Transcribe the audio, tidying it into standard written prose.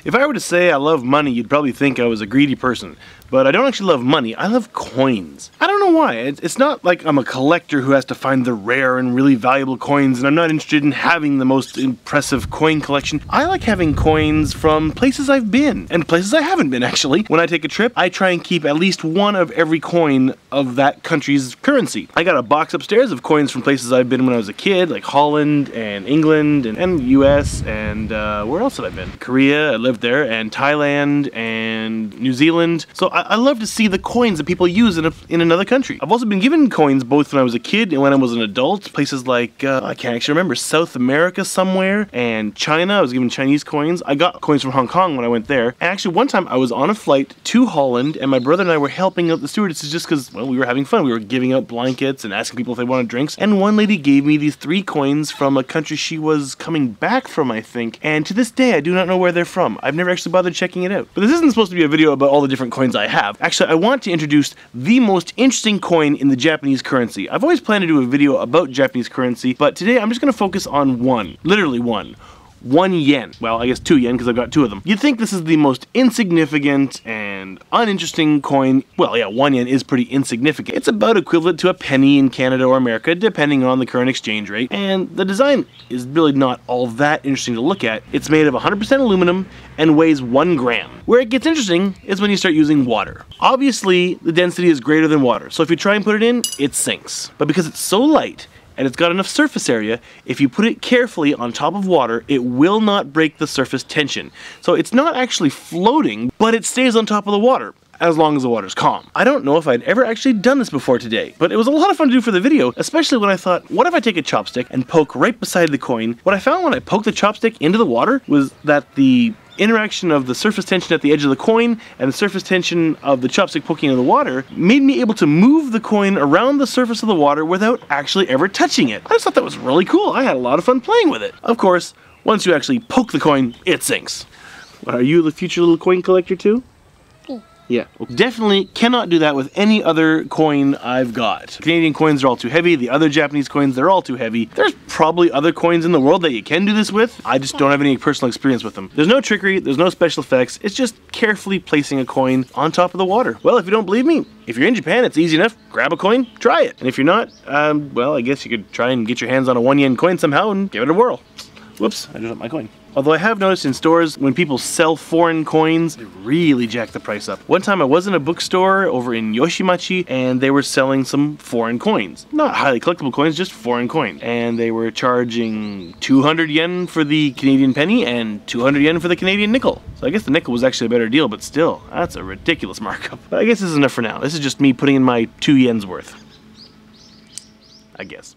If I were to say I love money, you'd probably think I was a greedy person. But I don't actually love money, I love coins. I don't know why. It's not like I'm a collector who has to find the rare and really valuable coins, and I'm not interested in having the most impressive coin collection. I like having coins from places I've been, and places I haven't been actually. When I take a trip, I try and keep at least one of every coin of that country's currency. I got a box upstairs of coins from places I've been when I was a kid, like Holland and England and US and where else have I been? Korea, I lived there, and Thailand and New Zealand. So I love to see the coins that people use in another country. I've also been given coins both when I was a kid and when I was an adult. Places like, I can't actually remember, South America somewhere, and China. I was given Chinese coins. I got coins from Hong Kong when I went there. And actually one time I was on a flight to Holland and my brother and I were helping out the stewardesses just because, well, we were having fun. We were giving out blankets and asking people if they wanted drinks. And one lady gave me these 3 coins from a country she was coming back from, I think. And to this day, I do not know where they're from. I've never actually bothered checking it out. But this isn't supposed to be a video about all the different coins I have. Actually, I want to introduce the most interesting coin in the Japanese currency. I've always planned to do a video about Japanese currency, but today I'm just going to focus on one. Literally one. 1 yen. Well, I guess 2 yen because I've got 2 of them. You'd think this is the most insignificant and uninteresting coin. Well, yeah, 1 yen is pretty insignificant. It's about equivalent to a penny in Canada or America, depending on the current exchange rate. And the design is really not all that interesting to look at. It's made of 100% aluminum and weighs 1 gram. Where it gets interesting is when you start using water. Obviously, the density is greater than water, so if you try and put it in, it sinks. But because it's so light, and it's got enough surface area, if you put it carefully on top of water, it will not break the surface tension. So it's not actually floating, but it stays on top of the water, as long as the water's calm. I don't know if I'd ever actually done this before today, but it was a lot of fun to do for the video, especially when I thought, what if I take a chopstick and poke right beside the coin? What I found when I poked the chopstick into the water was that the interaction of the surface tension at the edge of the coin and the surface tension of the chopstick poking into the water made me able to move the coin around the surface of the water without actually ever touching it. I just thought that was really cool. I had a lot of fun playing with it. Of course, once you actually poke the coin, it sinks. Are you the future little coin collector too? Yeah. Well, definitely cannot do that with any other coin I've got. Canadian coins are all too heavy. The other Japanese coins, they're all too heavy. There's probably other coins in the world that you can do this with. I just don't have any personal experience with them. There's no trickery, there's no special effects. It's just carefully placing a coin on top of the water. Well, if you don't believe me, if you're in Japan, it's easy enough. Grab a coin, try it. And if you're not, well, I guess you could try and get your hands on a 1 yen coin somehow and give it a whirl. Whoops, I just dropped my coin. Although I have noticed in stores, when people sell foreign coins, they really jack the price up. One time I was in a bookstore over in Yoshimachi, and they were selling some foreign coins. Not highly collectible coins, just foreign coins. And they were charging 200 yen for the Canadian penny and 200 yen for the Canadian nickel. So I guess the nickel was actually a better deal, but still, that's a ridiculous markup. But I guess this is enough for now. This is just me putting in my 2 yen's worth. I guess.